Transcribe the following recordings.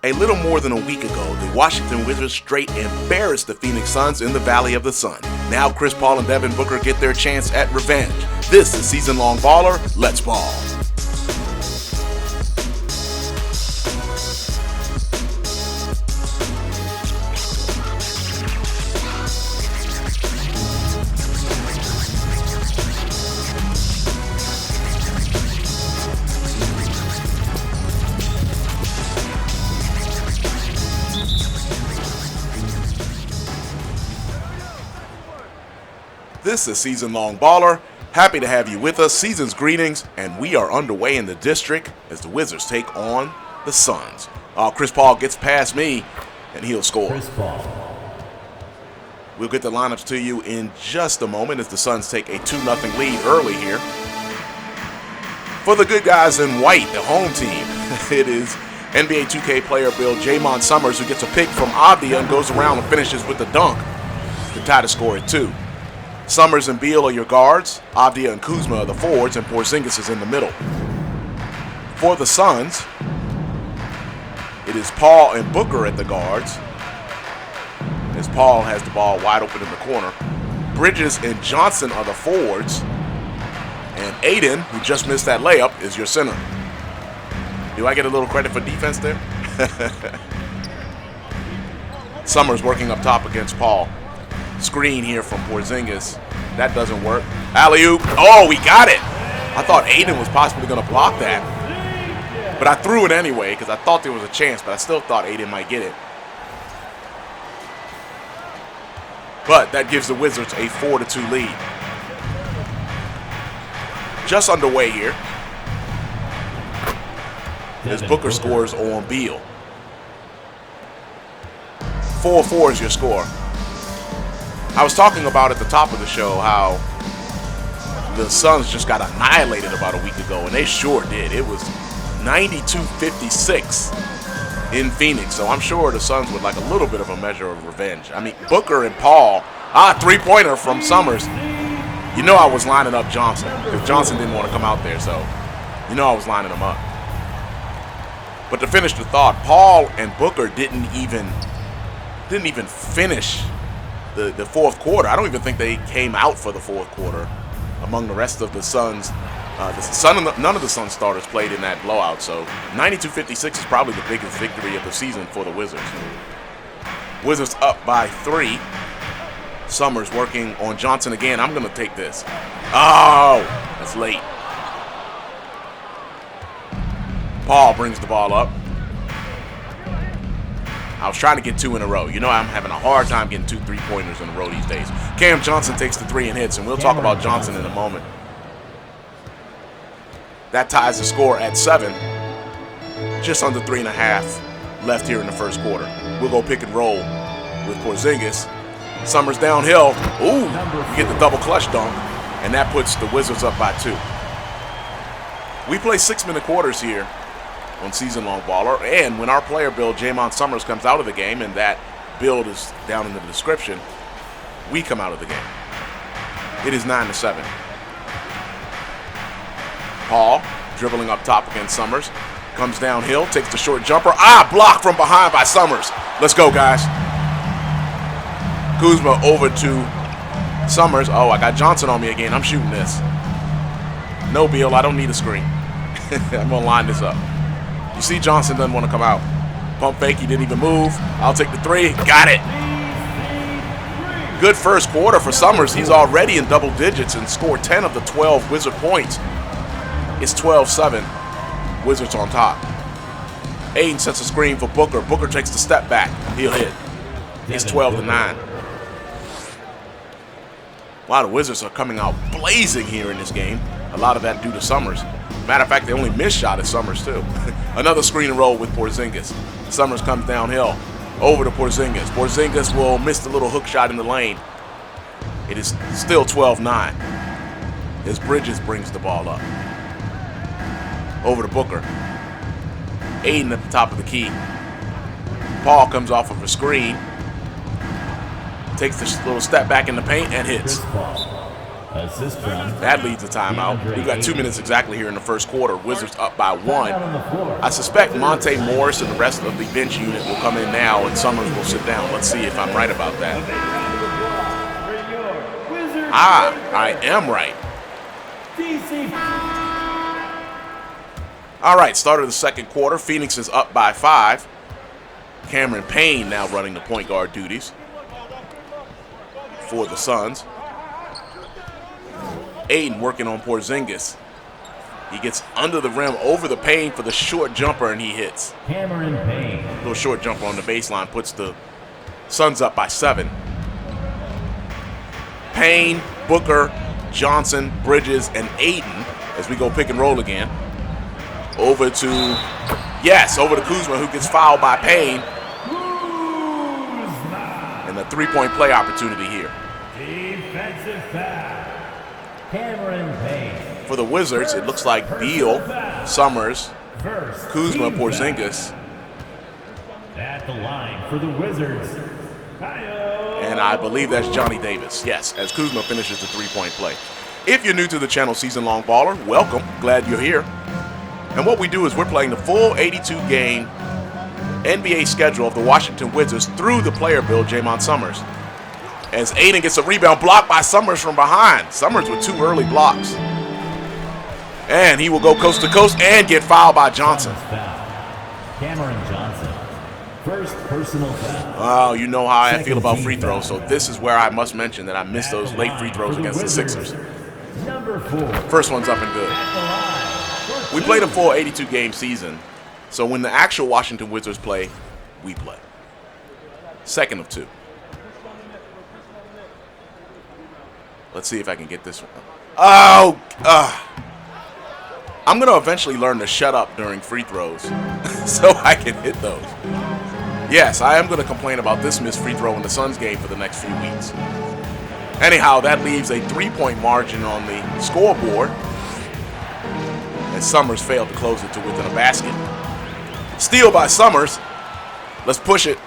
A little more than a week ago, the Washington Wizards straight embarrassed the Phoenix Suns in the Valley of the Sun. Now Chris Paul and Devin Booker get their chance at revenge. This is Season Long Baller. Let's ball. This is Season Long Baller. Happy to have you with us. Season's greetings, and we are underway in the district as the Wizards take on the Suns. Chris Paul gets past me, and he'll score. Chris Paul. We'll get the lineups to you in just a moment as the Suns take a 2-0 lead early here. For the good guys in white, the home team, it is NBA 2K player Bill Jaymont Summerz who gets a pick from Avdia and goes around and finishes with the dunk to tie the score at 2. Summerz and Beal are your guards, Avdia and Kuzma are the forwards, and Porzingis is in the middle. For the Suns, it is Paul and Booker at the guards, as Paul has the ball wide open in the corner. Bridges and Johnson are the forwards, and Aiden, who just missed that layup, is your center. Do I get a little credit for defense there? Summerz working up top against Paul. Screen here from Porzingis. That doesn't work. Alley-oop. Oh, we got it. I thought Aiden was possibly going to block that. But I threw it anyway because I thought there was a chance, but I still thought Aiden might get it. But that gives the Wizards a 4-2 lead. Just underway here as Booker scores on Beal. 4-4 is your score. I was talking about at the top of the show how the Suns just got annihilated about a week ago, and they sure did. It was 92-56 in Phoenix, so I'm sure the Suns would like a little bit of a measure of revenge. I mean, Booker and Paul, three-pointer from Summerz. You know I was lining up Johnson, because Johnson didn't want to come out there, so you know I was lining him up. But to finish the thought, Paul and Booker didn't even finish the fourth quarter. I don't even think they came out for the fourth quarter among the rest of the Suns. None of the Suns starters played in that blowout, so 92-56 is probably the biggest victory of the season for the Wizards. Wizards up by 3. Summerz working on Johnson again. I'm going to take this. Oh, that's late. Paul brings the ball up. I was trying to get 2 in a row. You know I'm having a hard time getting 2 3-pointers in a row these days. Cam Johnson takes the 3 and hits, and we'll talk about Johnson in a moment. That ties the score at 7. Just under 3.5 left here in the first quarter. We'll go pick and roll with Porzingis. Summerz downhill. Ooh, you get the double clutch dunk, and that puts the Wizards up by 2. We play 6-minute quarters here on Season Long Baller, and when our player build Jaymont Summerz comes out of the game, and that build is down in the description, we come out of the game. It is 9-7. Paul dribbling up top against Summerz, comes downhill, takes the short jumper. Blocked from behind by Summerz. Let's go, guys. Kuzma over to Summerz. Oh, I got Johnson on me again. I'm shooting this. No, Beal, I don't need a screen. I'm gonna line this up. You see Johnson doesn't want to come out. Pump fake, he didn't even move. I'll take the 3. Got it. Good first quarter for Summerz. He's already in double digits and scored 10 of the 12 Wizard points. It's 12-7. Wizards on top. Aiden sets a screen for Booker. Booker takes the step back. He'll hit. It's 12-9. Wow, the Wizards are coming out blazing here in this game. A lot of that due to Summerz. Matter of fact, the only missed shot is Summerz, too. Another screen and roll with Porzingis. Summerz comes downhill. Over to Porzingis. Porzingis will miss the little hook shot in the lane. It is still 12-9 as Bridges brings the ball up. Over to Booker. Aiden at the top of the key. Paul comes off of a screen. Takes this little step back in the paint and hits. Assist from That leads to timeout. We've got 2 minutes exactly here in the first quarter. Wizards up by 1. I suspect Monte Morris and the rest of the bench unit will come in now, and Summerz will sit down. Let's see if I'm right about that. I am right. All right, start of the second quarter. Phoenix is up by 5. Cameron Payne now running the point guard duties for the Suns. Aiden working on Porzingis. He gets under the rim, over the Payne for the short jumper, and he hits. Cameron Payne. Little short jumper on the baseline puts the Suns up by 7. Payne, Booker, Johnson, Bridges, and Aiden as we go pick and roll again. Over to Kuzma, who gets fouled by Payne. And a 3-point play opportunity here. Defensive foul. Cameron Payne. For the Wizards, it looks like Beal, Summerz, Kuzma, Porzingis. At the line for the Wizards. And I believe that's Johnny Davis. Yes, as Kuzma finishes the 3-point play. If you're new to the channel, Season Long Baller, welcome. Glad you're here. And what we do is we're playing the full 82-game NBA schedule of the Washington Wizards through the player build, Jaymont Summerz. As Aiden gets a rebound blocked by Summerz from behind. Summerz with 2 early blocks. And he will go coast to coast and get fouled by Johnson. Cameron Johnson. First personal foul. Oh, you know how I feel about free throws, so this is where I must mention that I missed those late free throws against the Sixers. Number 4. First one's up and good. We played a full 82-game season, so when the actual Washington Wizards play, we play. Second of 2. Let's see if I can get this one. Oh! I'm going to eventually learn to shut up during free throws so I can hit those. Yes, I am going to complain about this missed free throw in the Suns game for the next few weeks. Anyhow, that leaves a 3-point margin on the scoreboard as Summerz failed to close it to within a basket. Steal by Summerz. Let's push it.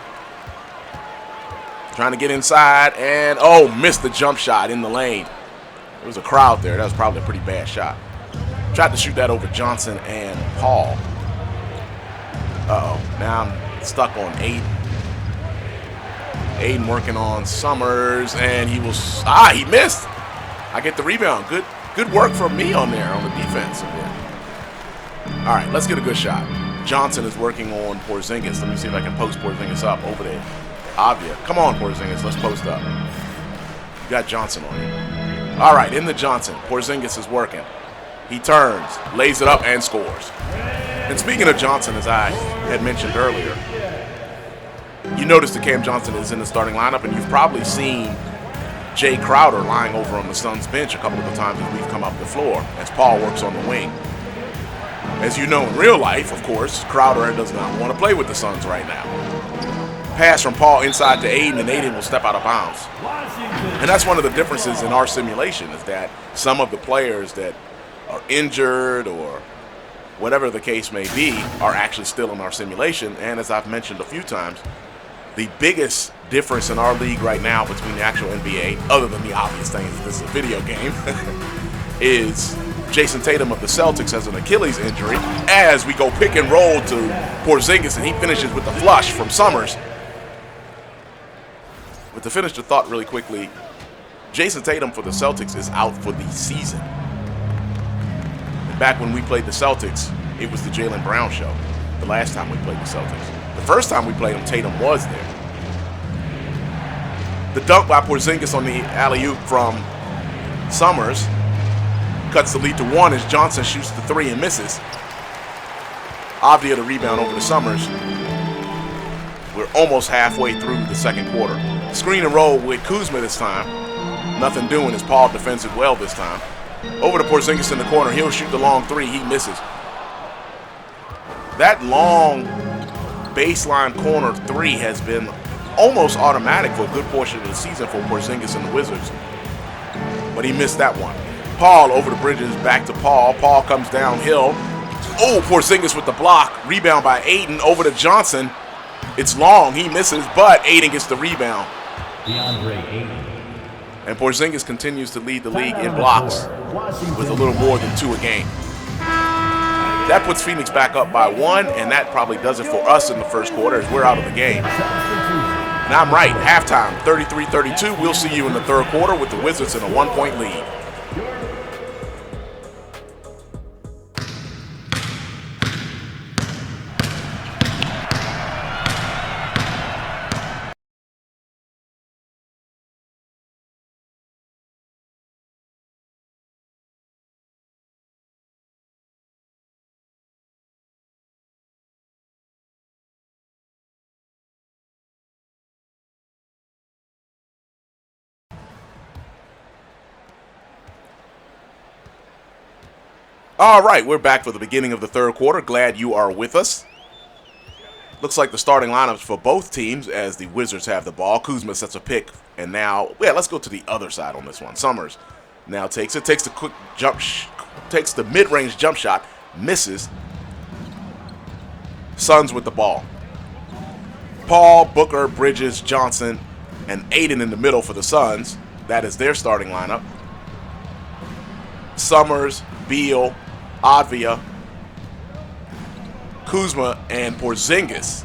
Trying to get inside, and missed the jump shot in the lane. There was a crowd there. That was probably a pretty bad shot. Tried to shoot that over Johnson and Paul. Now I'm stuck on Aiden. Aiden working on Summerz, and he missed. I get the rebound. Good work from me on there on the defense. All right, let's get a good shot. Johnson is working on Porzingis. Let me see if I can post Porzingis up over there. Avia, come on, Porzingis, let's post up. You got Johnson on you. All right, in the Johnson, Porzingis is working. He turns, lays it up, and scores. And speaking of Johnson, as I had mentioned earlier, you notice that Cam Johnson is in the starting lineup, and you've probably seen Jay Crowder lying over on the Suns bench a couple of the times as we've come up the floor as Paul works on the wing. As you know, in real life, of course, Crowder does not want to play with the Suns right now. Pass from Paul inside to Aiden, and Aiden will step out of bounds. And that's one of the differences in our simulation, is that some of the players that are injured or whatever the case may be are actually still in our simulation. And as I've mentioned a few times, the biggest difference in our league right now between the actual NBA, other than the obvious thing is this is a video game, is Jason Tatum of the Celtics has an Achilles injury as we go pick and roll to Porzingis, and he finishes with the flush from Summerz. But to finish the thought really quickly, Jason Tatum for the Celtics is out for the season. And back when we played the Celtics, it was the Jaylen Brown show the last time we played the Celtics. The first time we played him, Tatum was there. The dunk by Porzingis on the alley-oop from Summerz cuts the lead to 1 as Johnson shoots the 3 and misses. Avdia the rebound over to Summerz. We're almost halfway through the second quarter. Screen and roll with Kuzma this time. Nothing doing as Paul defends it well this time. Over to Porzingis in the corner. He'll shoot the long 3. He misses. That long baseline corner 3 has been almost automatic for a good portion of the season for Porzingis and the Wizards. But he missed that one. Paul over the Bridges, back to Paul. Paul comes downhill. Porzingis with the block. Rebound by Aiden over to Johnson. It's long. He misses, but Aiden gets the rebound. DeAndre Aiden. And Porzingis continues to lead the league in blocks with a little more than 2 a game. That puts Phoenix back up by 1, and that probably does it for us in the first quarter as we're out of the game. And I'm right, halftime, 33-32. We'll see you in the third quarter with the Wizards in a 1-point lead. All right, we're back for the beginning of the third quarter. Glad you are with us. Looks like the starting lineups for both teams as the Wizards have the ball. Kuzma sets a pick, and now, let's go to the other side on this one. Summerz now takes the quick jump, takes the mid-range jump shot, misses. Suns with the ball. Paul, Booker, Bridges, Johnson, and Aiden in the middle for the Suns. That is their starting lineup. Summerz, Beal, Advia, Kuzma, and Porzingis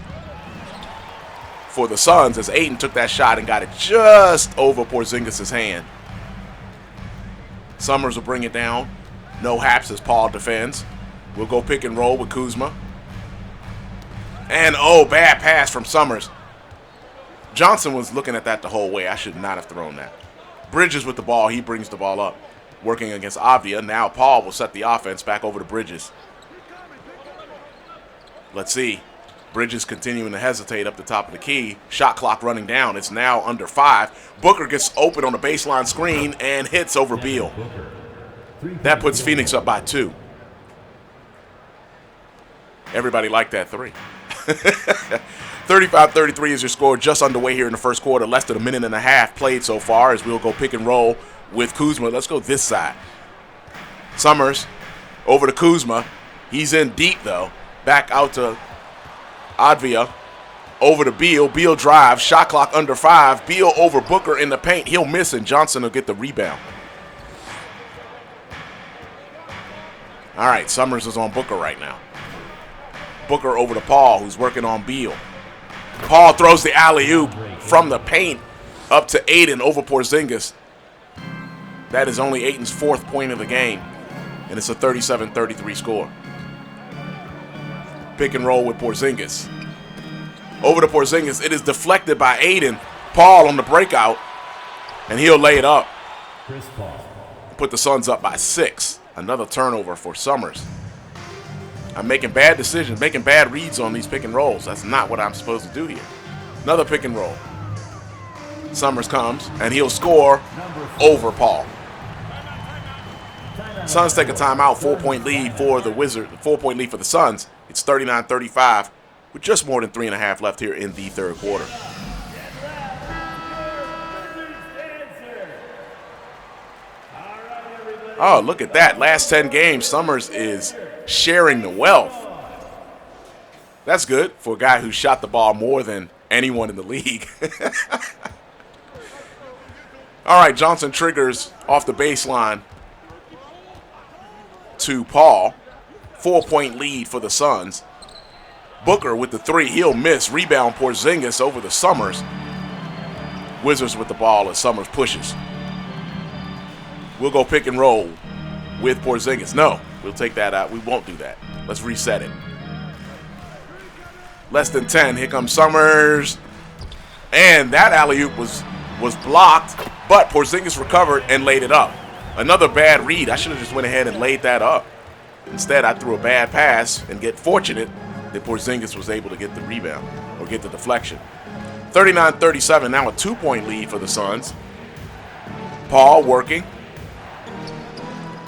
for the Suns as Aiden took that shot and got it just over Porzingis' hand. Summerz will bring it down. No haps as Paul defends. We'll go pick and roll with Kuzma. And, bad pass from Summerz. Johnson was looking at that the whole way. I should not have thrown that. Bridges with the ball. He brings the ball up. Working against Avdia. Now Paul will set the offense back over to Bridges. Let's see. Bridges continuing to hesitate up the top of the key. Shot clock running down. It's now under 5. Booker gets open on the baseline screen and hits over Beal. That puts Phoenix up by 2. Everybody liked that 3. 35-33 is your score. Just underway here in the first quarter. Less than a minute and a half played so far as we'll go pick and roll with Kuzma. Let's go this side. Summerz over to Kuzma. He's in deep, though. Back out to Advia. Over to Beal. Beal drives. Shot clock under 5. Beal over Booker in the paint. He'll miss, and Johnson will get the rebound. All right, Summerz is on Booker right now. Booker over to Paul, who's working on Beal. Paul throws the alley-oop from the paint up to Aiden over Porzingis. That is only Aiden's 4th point of the game, and it's a 37-33 score. Pick and roll with Porzingis. Over to Porzingis. It is deflected by Aiden. Paul on the breakout, and he'll lay it up. Put the Suns up by 6. Another turnover for Summerz. I'm making bad decisions, making bad reads on these pick and rolls. That's not what I'm supposed to do here. Another pick and roll. Summerz comes, and he'll score over Paul. Suns take a timeout, 4-point lead for the Wizards, 4-point lead for the Suns. It's 39-35 with just more than 3.5 left here in the third quarter. Oh, look at that. Last 10 games, Summerz is sharing the wealth. That's good for a guy who shot the ball more than anyone in the league. All right, Johnson triggers off the baseline to Paul. 4-point lead for the Suns. Booker with the 3. He'll miss. Rebound Porzingis over the Summerz. Wizards with the ball as Summerz pushes. We'll go pick and roll with Porzingis. No, we'll take that out. We won't do that. Let's reset it. Less than 10. Here comes Summerz. And that alley-oop was blocked, but Porzingis recovered and laid it up. Another bad read. I should have just went ahead and laid that up. Instead, I threw a bad pass and get fortunate that Porzingis was able to get the rebound or get the deflection. 39-37, now a 2-point lead for the Suns. Paul working.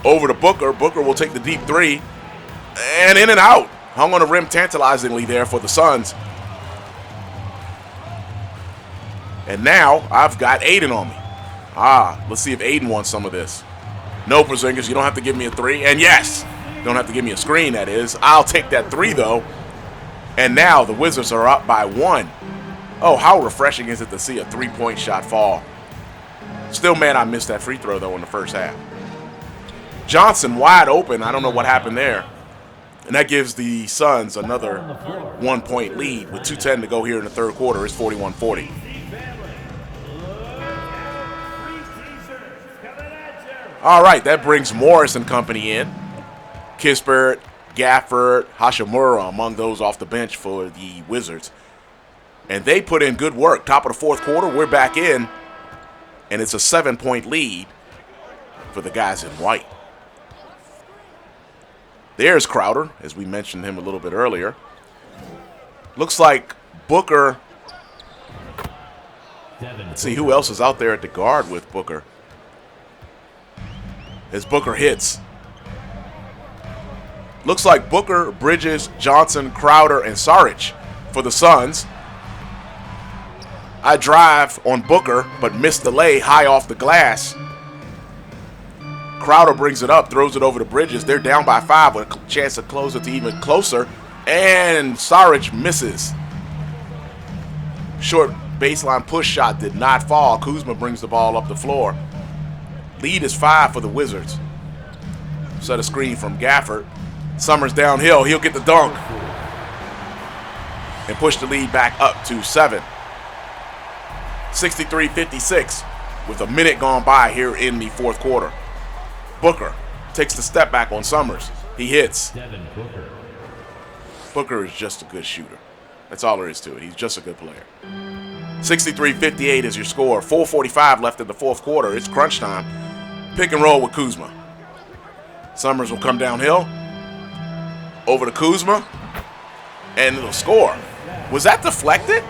Over to Booker. Booker will take the deep 3. And in and out. Hung on the rim tantalizingly there for the Suns. And now I've got Aiden on me. Let's see if Aiden wants some of this. No, Porzingis, you don't have to give me a 3. And yes, don't have to give me a screen, that is. I'll take that 3, though. And now the Wizards are up by 1. Oh, how refreshing is it to see a 3-point shot fall. Still mad I missed that free throw, though, in the first half. Johnson wide open. I don't know what happened there. And that gives the Suns another 1-point lead with 2:10 to go here in the third quarter. It's 41-40. All right, that brings Morris and company in. Kispert, Gafford, Hashimura among those off the bench for the Wizards. And they put in good work. Top of the fourth quarter, we're back in. And it's a 7-point lead for the guys in white. There's Crowder, as we mentioned him a little bit earlier. Looks like Booker. Let's see who else is out there at the guard with Booker. As Booker hits. Looks like Booker, Bridges, Johnson, Crowder, and Saric for the Suns. I drive on Booker, but miss the lay high off the glass. Crowder brings it up, throws it over to Bridges. They're down by 5 with a chance to close it to even closer. And Saric misses. Short baseline push shot did not fall. Kuzma brings the ball up the floor. Lead is 5 for the Wizards. Set a screen from Gafford. Summerz downhill. He'll get the dunk. And push the lead back up to 7. 63-56 with a minute gone by here in the fourth quarter. Booker takes the step back on Summerz. He hits. Booker is just a good shooter. That's all there is to it. He's just a good player. 63-58 is your score. 4:45 left in the fourth quarter. It's crunch time. Pick and roll with Kuzma. Summerz will come downhill. Over to Kuzma. And it'll score. Was that deflected?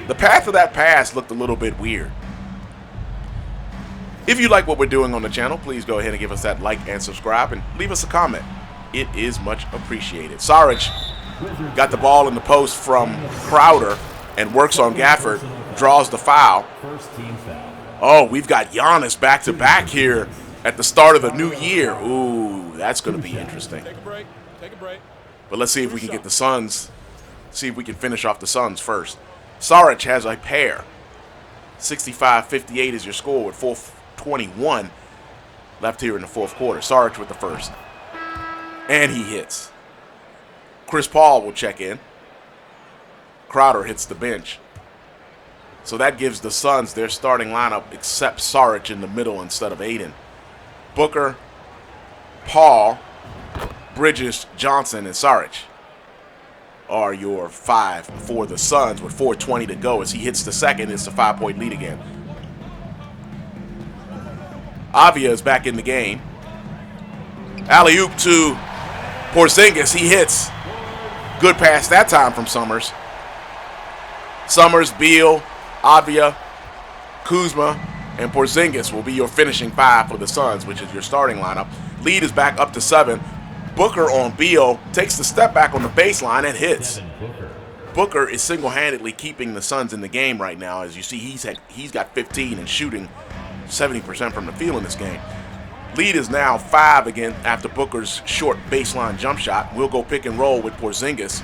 The path of that pass looked a little bit weird. If you like what we're doing on the channel, please go ahead and give us that like and subscribe and leave us a comment. It is much appreciated. Saric got the ball in the post from Crowder and works on Gafford, draws the foul. Oh, we've got Giannis back-to-back here at the start of the new year. Ooh, that's going to be interesting. Take a break. But let's see if we can get the Suns, see if we can finish off the Suns first. Saric has a pair. 65-58 is your score with 4:21 left here in the fourth quarter. Saric with the first. And he hits. Chris Paul will check in. Crowder hits the bench. So that gives the Suns their starting lineup except Saric in the middle instead of Aiden. Booker, Paul, Bridges, Johnson, and Saric are your 5 for the Suns with 4:20 to go. As he hits the second, it's a 5-point lead again. Avia is back in the game. Alley-oop to Porzingis. He hits. Good pass that time from Summerz. Summerz, Beal, Avia, Kuzma, and Porzingis will be your finishing 5 for the Suns, which is your starting lineup. Lead is back up to 7. Booker on Beal takes the step back on the baseline and hits. Booker is single-handedly keeping the Suns in the game right now. As you see, he's got 15 and shooting 70% from the field in this game. Lead is now 5 again after Booker's short baseline jump shot. We'll go pick and roll with Porzingis.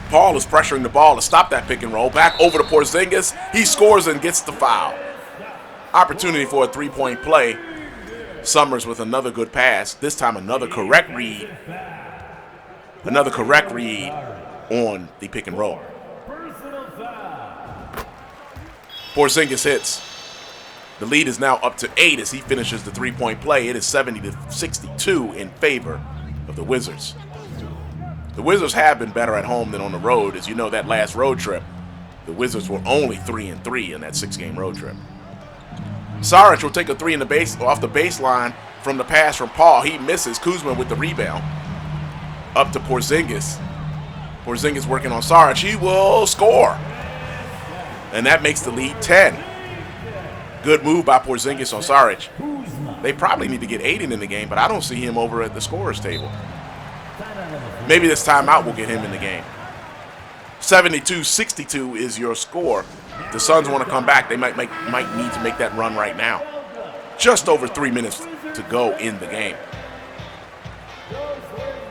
Paul is pressuring the ball to stop that pick and roll. Back over to Porzingis. He scores and gets the foul. Opportunity for a 3-point play. Summerz with another good pass. This time another correct read. Another correct read on the pick and roll. Porzingis hits. The lead is now up to 8 as he finishes the 3-point play. It is 70-62 in favor of the Wizards. The Wizards have been better at home than on the road. As you know, that last road trip, the Wizards were only 3-3 in that 6-game road trip. Saric will take a 3 in the base off the baseline from the pass from Paul. He misses. Kuzma with the rebound. Up to Porzingis. Porzingis working on Saric. He will score. And that makes the lead 10. Good move by Porzingis on Saric. They probably need to get Aiden in the game, but I don't see him over at the scorer's table. Maybe this timeout will get him in the game. 72-62 is your score. The Suns want to come back. They might need to make that run right now. Just over 3 minutes to go in the game.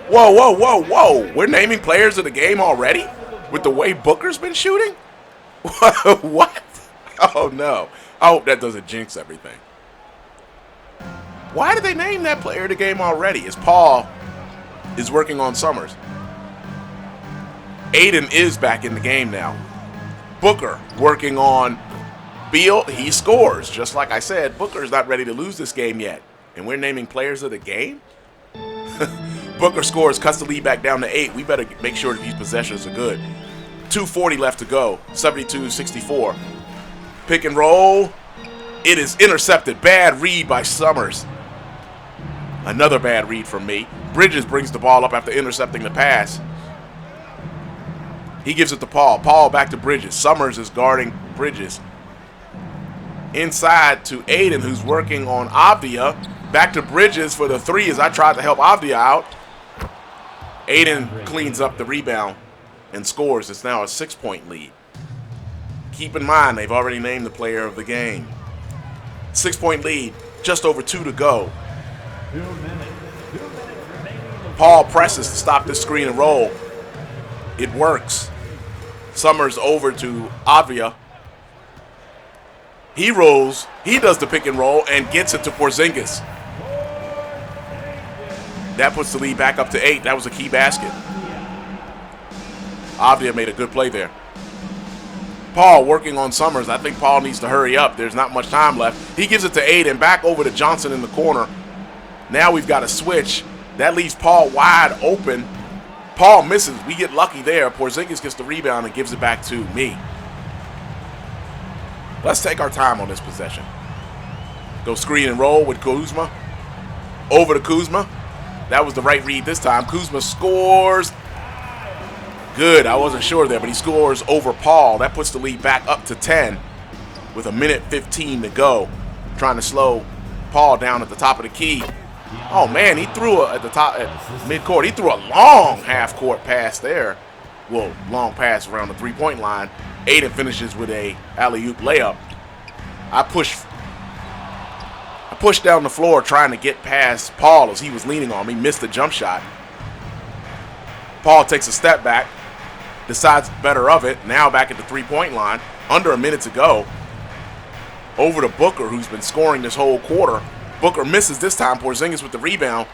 Whoa. We're naming players of the game already? With the way Booker's been shooting? What? Oh, no. I hope that doesn't jinx everything. Why did they name that player of the game already? As Paul is working on Summerz. Aiden is back in the game now. Booker working on Beal. He scores. Just like I said, Booker's not ready to lose this game yet. And we're naming players of the game? Booker scores, cuts the lead back down to 8. We better make sure that these possessions are good. 2:40 left to go. 72-64. Pick and roll. It is intercepted. Bad read by Summerz. Another bad read from me. Bridges brings the ball up after intercepting the pass. He gives it to Paul. Paul back to Bridges. Summerz is guarding Bridges. Inside to Aiden, who's working on Avdia. Back to Bridges for the 3 as I tried to help Avdia out. Aiden cleans up the rebound and scores. It's now a 6-point lead. Keep in mind, they've already named the player of the game. 6-point lead, just over 2 to go. Paul presses to stop this screen and roll. It works. Summerz over to Avdia. He rolls. He does the pick and roll and gets it to Porzingis. That puts the lead back up to 8. That was a key basket. Avdia made a good play there. Paul working on Summerz. I think Paul needs to hurry up. There's not much time left. He gives it to Aiden. Back over to Johnson in the corner. Now we've got a switch. That leaves Paul wide open. Paul misses. We get lucky there. Porzingis gets the rebound and gives it back to me. Let's take our time on this possession. Go screen and roll with Kuzma. Over to Kuzma. That was the right read this time. Kuzma scores. Good. I wasn't sure there, but he scores over Paul. That puts the lead back up to 10 with 1:15 to go. Trying to slow Paul down at the top of the key. Oh, man, he threw at the top, at midcourt. He threw a long half-court pass there. Well, long pass around the three-point line. Aiden finishes with a alley-oop layup. I pushed down the floor trying to get past Paul as he was leaning on me. Missed the jump shot. Paul takes a step back. Decides better of it. Now back at the three-point line. Under a minute to go. Over to Booker, who's been scoring this whole quarter. Booker misses this time. Porzingis with the rebound.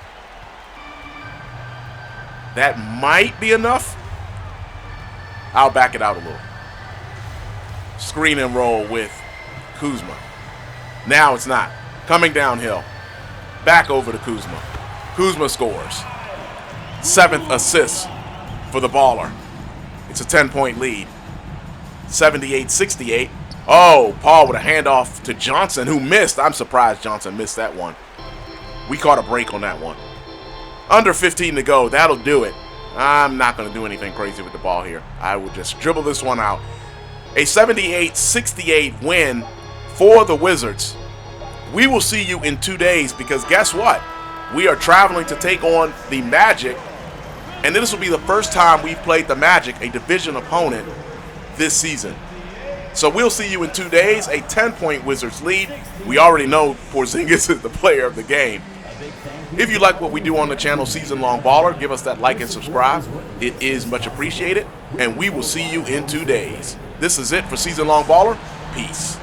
That might be enough. I'll back it out a little. Screen and roll with Kuzma. Now it's not. Coming downhill. Back over to Kuzma. Kuzma scores. 7th assist for the baller. It's a 10-point lead. 78-68. Oh, Paul with a handoff to Johnson, who missed. I'm surprised Johnson missed that one. We caught a break on that one. Under 15 to go. That'll do it. I'm not going to do anything crazy with the ball here. I will just dribble this one out. A 78-68 win for the Wizards. We will see you in 2 days because guess what? We are traveling to take on the Magic. And this will be the first time we've played the Magic, a division opponent, this season. So we'll see you in 2 days. A 10-point Wizards lead. We already know Porzingis is the player of the game. If you like what we do on the channel Season Long Baller, give us that like and subscribe. It is much appreciated. And we will see you in 2 days. This is it for Season Long Baller. Peace.